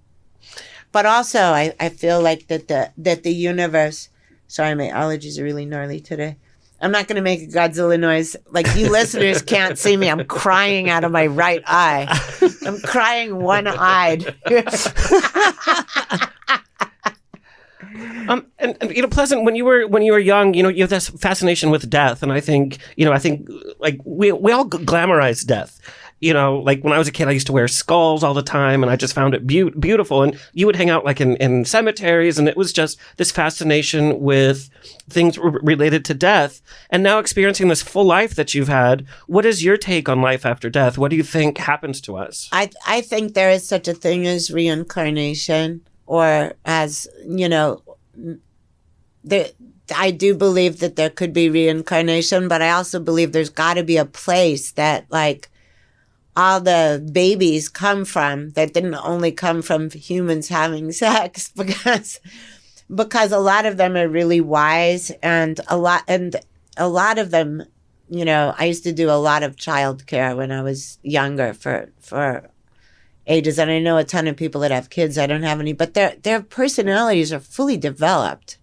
S5: But also, I feel like that the universe. Sorry, my allergies are really gnarly today. I'm not going to make a Godzilla noise. Like, you listeners can't see me. I'm crying out of my right eye. I'm crying one-eyed.
S2: And you know, Pleasant, when you were young, you know, you have this fascination with death, and I think like we all glamorize death. You know, like when I was a kid, I used to wear skulls all the time, and I just found it beautiful. And you would hang out like in cemeteries, and it was just this fascination with things related to death. And now experiencing this full life that you've had, what is your take on life after death? What do you think happens to us?
S5: I think there is such a thing as reincarnation, or as, you know, I do believe that there could be reincarnation, but I also believe there's got to be a place that, like, all the babies come from, that didn't only come from humans having sex, because a lot of them are really wise, and a lot of them, you know, I used to do a lot of childcare when I was younger for ages, and I know a ton of people that have kids. I don't have any, but their personalities are fully developed.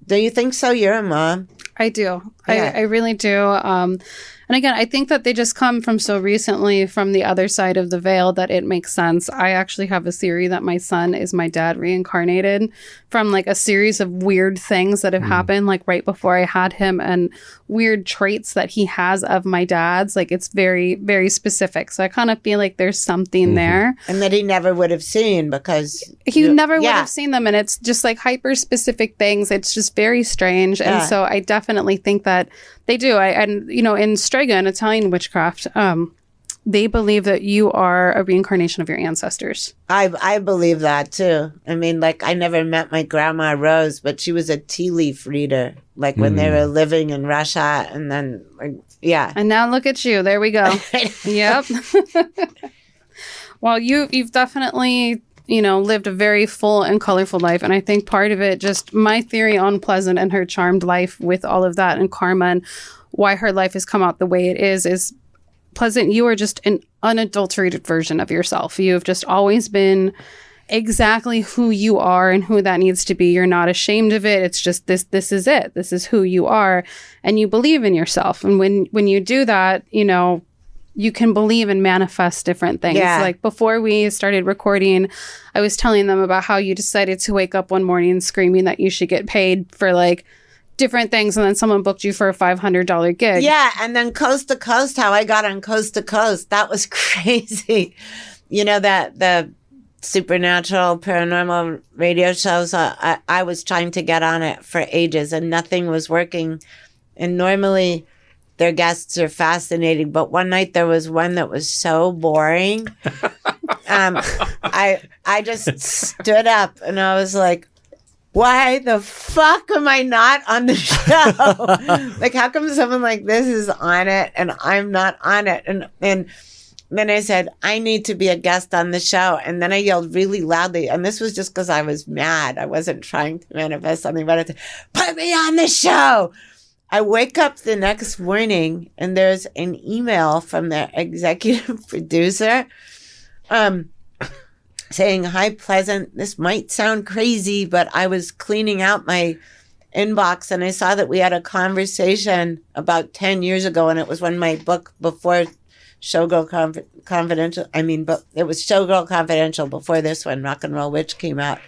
S5: Do you think so? You're a mom.
S1: I do.
S5: Yeah.
S1: I really do. And again, I think that they just come from so recently from the other side of the veil that it makes sense. I actually have a theory that my son is my dad reincarnated from like a series of weird things that have happened like right before I had him, and weird traits that he has of my dad's. Like, it's very, very specific. So I kind of feel like there's something there.
S5: And that he never would have seen, because
S1: he never would have seen them. And it's just like hyper specific things. It's just very strange.
S5: Yeah.
S1: And so I definitely think that they do. And, you know, in Strega, in Italian witchcraft, they believe that you are a reincarnation of your ancestors.
S5: I believe that too. I mean, like, I never met my grandma Rose, but she was a tea leaf reader, like when they were living in Russia, and then, like, yeah.
S1: And now look at you. There we go. Yep. Well, you've definitely, you know, lived a very full and colorful life. And I think part of it, just my theory on Pleasant and her charmed life with all of that and karma and why her life has come out the way it is Pleasant, you are just an unadulterated version of yourself. You have just always been exactly who you are and who that needs to be. You're not ashamed of it. It's just this is it. This is who you are. And you believe in yourself. And when you do that, you know, you can believe and manifest different things.
S5: Yeah.
S1: Like before we started recording, I was telling them about how you decided to wake up one morning screaming that you should get paid for like different things, and then someone booked you for a $500 gig.
S5: Yeah, and then Coast to Coast, how I got on Coast to Coast, that was crazy. You know, that the supernatural paranormal radio shows, I was trying to get on it for ages and nothing was working. And normally their guests are fascinating, but one night there was one that was so boring. I just stood up and I was like, why the fuck am I not on the show? Like, how come someone like this is on it and I'm not on it? And then I said, I need to be a guest on the show. And then I yelled really loudly. And this was just because I was mad. I wasn't trying to manifest something, but I said, put me on the show. I wake up the next morning and there's an email from their executive producer saying, hi, Pleasant. This might sound crazy, but I was cleaning out my inbox and I saw that we had a conversation about 10 years ago. And it was when my book before Showgirl Confidential, but it was Showgirl Confidential before this one, Rock and Roll Witch, came out.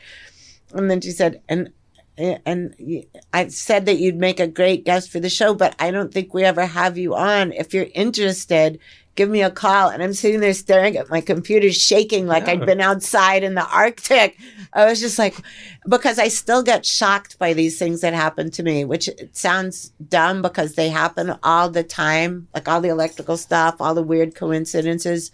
S5: And then she said, and I said that you'd make a great guest for the show, but I don't think we ever have you on. If you're interested, give me a call. And I'm sitting there staring at my computer, shaking like I'd been outside in the Arctic. I was just like, because I still get shocked by these things that happen to me, which it sounds dumb because they happen all the time, like all the electrical stuff, all the weird coincidences.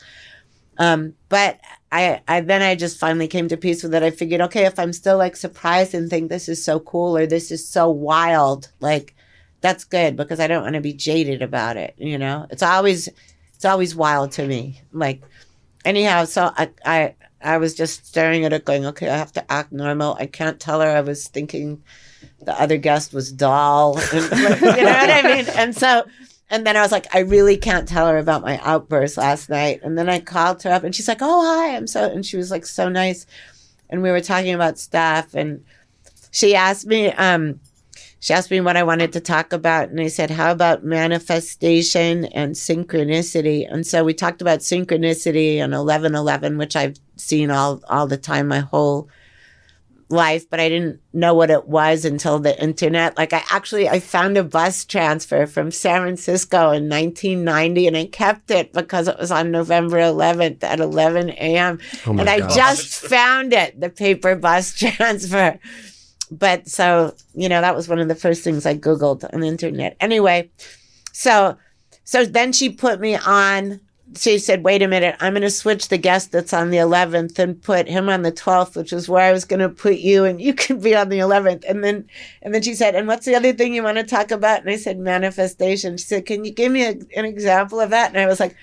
S5: But I just finally came to peace with it. I figured, okay, if I'm still like surprised and think this is so cool or this is so wild, like that's good because I don't want to be jaded about it. You know, it's always wild to me. Like anyhow, so I was just staring at it going, okay, I have to act normal. I can't tell her I was thinking the other guest was dull. And, you know what I mean? And so And then I was like, I really can't tell her about my outburst last night. And then I called her up and she's like, oh, hi. And she was like so nice. And we were talking about stuff. And she asked me what I wanted to talk about. And I said, how about manifestation and synchronicity? And so we talked about synchronicity and 1111, which I've seen all the time, my whole life, but I didn't know what it was until the internet. Like I found a bus transfer from San Francisco in 1990 and I kept it because it was on November 11th at 11 a.m.
S4: Oh
S5: and I just found it, the paper bus transfer. But so, that was one of the first things I Googled on the internet. Anyway, so then she put me on. She said, wait a minute, I'm going to switch the guest that's on the 11th and put him on the 12th, which is where I was going to put you, and you can be on the 11th. And then she said, and what's the other thing you want to talk about? And I said, manifestation. She said, can you give me an example of that? And I was like,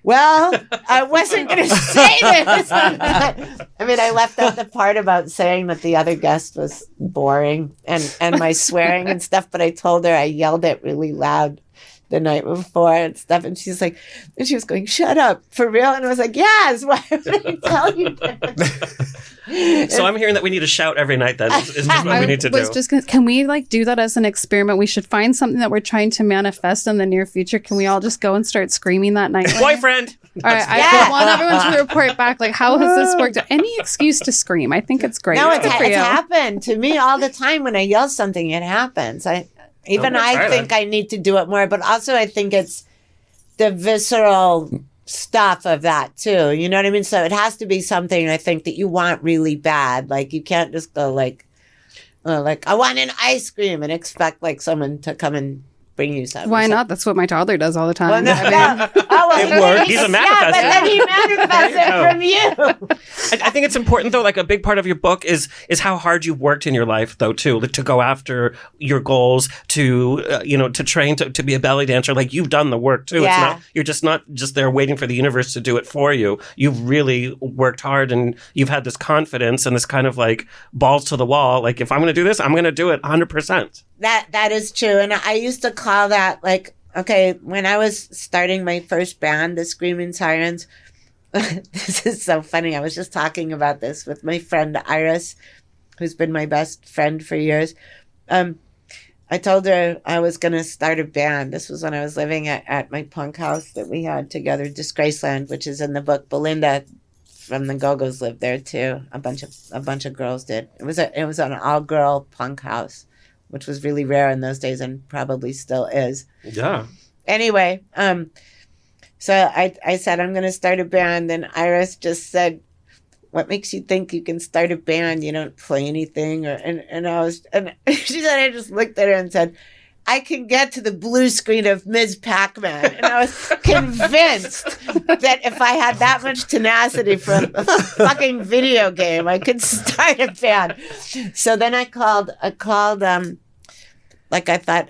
S5: well, I wasn't going to say this. I mean, I left out the part about saying that the other guest was boring and my swearing and stuff, but I told her I yelled it really loud the night before and stuff. And she was going, shut up, for real? And I was like, yes, why would I tell you that?
S2: So I'm hearing that we need to shout every night then is what we need to do.
S1: Can we do that as an experiment? We should find something that we're trying to manifest in the near future. Can we all just go and start screaming that night?
S2: Boyfriend!
S1: All right, I want everyone to report back, how has this worked? Any excuse to scream. I think it's great.
S5: No, it's happened to me all the time. When I yell something, it happens. I think I need to do it more, but also I think it's the visceral stuff of that too. You know what I mean? So it has to be something I think that you want really bad. Like you can't just go I want an ice cream and expect someone to come and bring you something.
S1: Why not? That's what my toddler does all the time.
S2: It works. He's a manifester.
S5: Yeah, but then he manifests it from you.
S2: I think it's important though. A big part of your book is how hard you've worked in your life though too, to go after your goals, to to train to be a belly dancer. You've done the work too.
S5: Yeah.
S2: You're not just there waiting for the universe to do it for you. You've really worked hard and you've had this confidence and this kind of balls to the wall. If I'm going to do this, I'm going to do it 100%.
S5: That is true. And I used to call that when I was starting my first band, the Screaming Sirens, this is so funny. I was just talking about this with my friend Iris, who's been my best friend for years. I told her I was going to start a band. This was when I was living at my punk house that we had together, Disgraceland, which is in the book. Belinda from the Go-Go's lived there too. A bunch of girls did. It was an all-girl punk house, which was really rare in those days and probably still is.
S2: Yeah.
S5: Anyway, so I said, I'm going to start a band. And Iris just said, what makes you think you can start a band? You don't play anything. And she said, I just looked at her and said, I can get to the blue screen of Ms. Pac-Man. And I was convinced that if I had that much tenacity for a fucking video game, I could start a band. So then I thought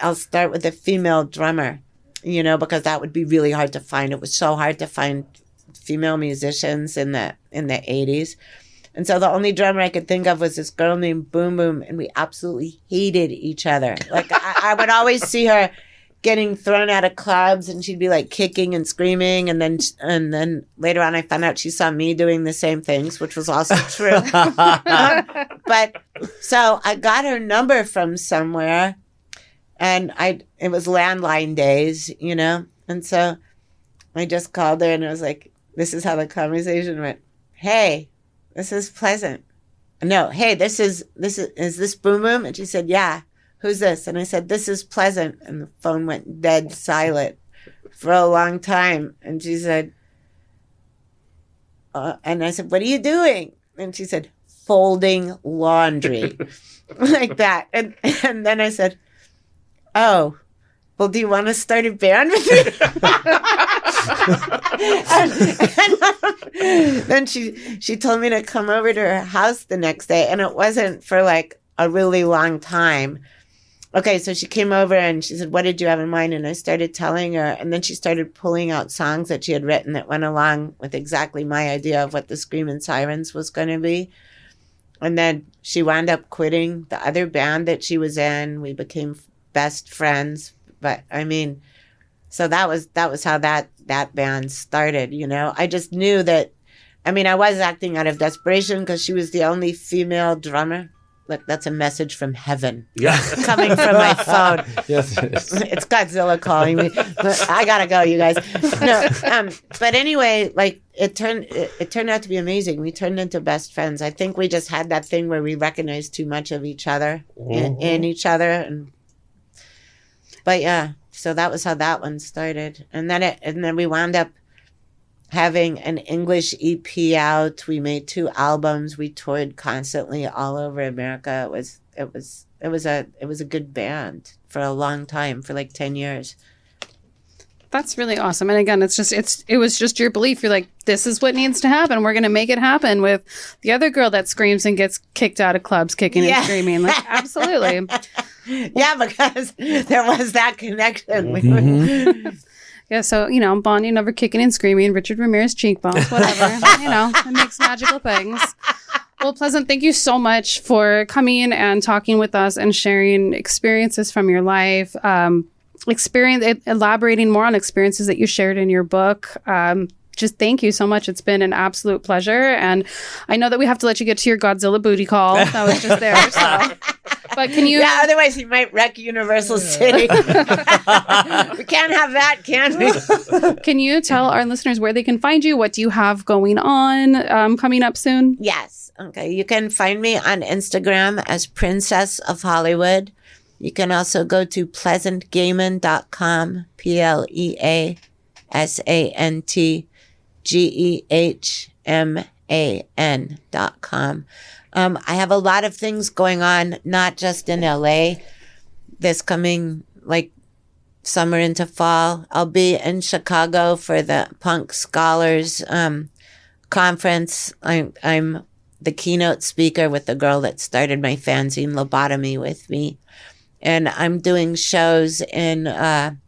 S5: I'll start with a female drummer, because that would be really hard to find. It was so hard to find female musicians in the 80s. And so the only drummer I could think of was this girl named Boom Boom, and we absolutely hated each other. I would always see her getting thrown out of clubs, and she'd be kicking and screaming. And then later on, I found out she saw me doing the same things, which was also true. But so I got her number from somewhere, and it was landline days, And so I just called her, and it was this is how the conversation went. Hey. This is Pleasant. No, hey, is this Boom Boom? And she said, yeah. Who's this? And I said, this is Pleasant. And the phone went dead silent for a long time. And she said, and I said, what are you doing? And she said, folding laundry. Like that. And then I said, oh, well, do you want to start a band with me? and then she told me to come over to her house the next day, and it wasn't for a really long time. Okay, so she came over and she said, what did you have in mind? And I started telling her, and then she started pulling out songs that she had written that went along with exactly my idea of what the Screaming Sirens was going to be. And then she wound up quitting the other band that she was in. We became best friends. But I mean, So that was how that band started, you know. I just knew that, I mean, I was acting out of desperation because she was the only female drummer. Look, that's a message from heaven.
S2: Yeah.
S5: Coming from my phone.
S4: Yes, it is.
S5: It's Godzilla calling me. But I gotta go, you guys. No, but anyway, like it turned out to be amazing. We turned into best friends. I think we just had that thing where we recognized too much of each other in each other, but yeah. So that was how that one started, and then we wound up having an English EP out. We made 2 albums. We toured constantly all over America. It was a good band for a long time, for like 10 years.
S1: That's really awesome. And again, it was just your belief. You're like, this is what needs to happen. We're going to make it happen with the other girl that screams and gets kicked out of clubs, kicking and screaming. Like, absolutely.
S5: Yeah, because there was that connection.
S1: Yeah, so, you know, bonding over kicking and screaming, Richard Ramirez cheekbones, whatever. You know, it makes magical things. Well, Pleasant, thank you so much for coming and talking with us and sharing experiences from your life, elaborating more on experiences that you shared in your book. Just thank you so much. It's been an absolute pleasure. And I know that we have to let you get to your Godzilla booty call. That was just there. So. But can you...
S5: Yeah, otherwise he might wreck Universal City. We can't have that, can we?
S1: Can you tell our listeners where they can find you? What do you have going on coming up soon?
S5: Yes. Okay. You can find me on Instagram as Princess of Hollywood. You can also go to pleasantgehman.com, PleasantGehman.com. I have a lot of things going on, not just in LA. This coming like summer into fall, I'll be in Chicago for the Punk Scholars conference. I'm the keynote speaker with the girl that started my fanzine Lobotomy with me. And I'm doing shows in, I'm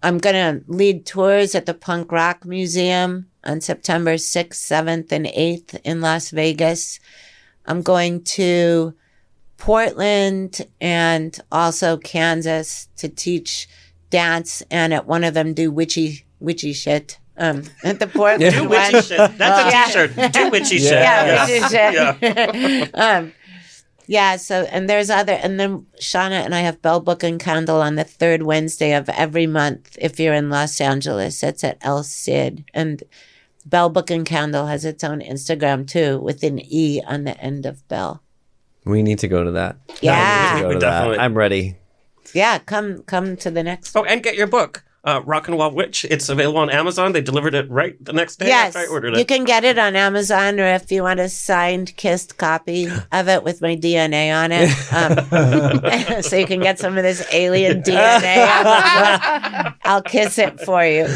S5: going to lead tours at the Punk Rock Museum on September 6th, 7th, and 8th in Las Vegas. I'm going to Portland and also Kansas to teach dance, and at one of them do witchy shit. At the Portland
S2: do witchy shit. That's a t-shirt. Do witchy shit.
S5: Yeah, witchy shit. Yeah, so, and there's and then Shana and I have Belle Book and Candle on the 3rd Wednesday of every month if you're in Los Angeles. It's at El Cid. And Belle Book and Candle has its own Instagram too, with an E on the end of Belle.
S4: We need to go to that.
S5: Yeah.
S2: Definitely.
S4: I'm ready.
S5: Yeah, come to the next.
S2: Oh, and get your book, Rock and Roll Witch. It's available on Amazon. They delivered it right the next day
S5: Yes,
S2: after I ordered it.
S5: you can get it on Amazon, or if you want a signed, kissed copy of it with my DNA on it, so you can get some of this alien DNA. I'll kiss it for you.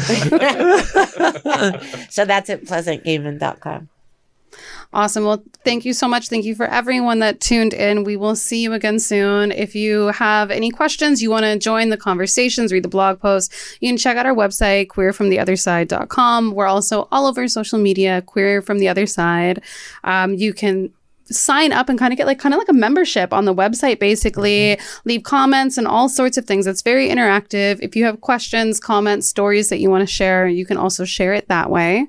S5: So that's at pleasantgehman.com.
S1: Awesome. Well, thank you so much. Thank you for everyone that tuned in. We will see you again soon. If you have any questions, you want to join the conversations, read the blog posts, you can check out our website, queerfromtheotherside.com. We're also all over social media, Queer From The Other Side. You can sign up and kind of get like a membership on the website, basically. Leave comments and all sorts of things. It's very interactive. If you have questions, comments, stories that you want to share, you can also share it that way.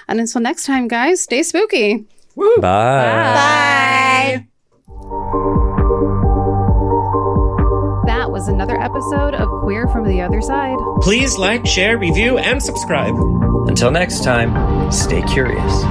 S1: And until next time, guys, stay spooky.
S4: Woo. Bye.
S5: Bye.
S1: That was another episode of Queer From The Other Side.
S2: Please like, share, review, and subscribe.
S3: Until next time, stay curious.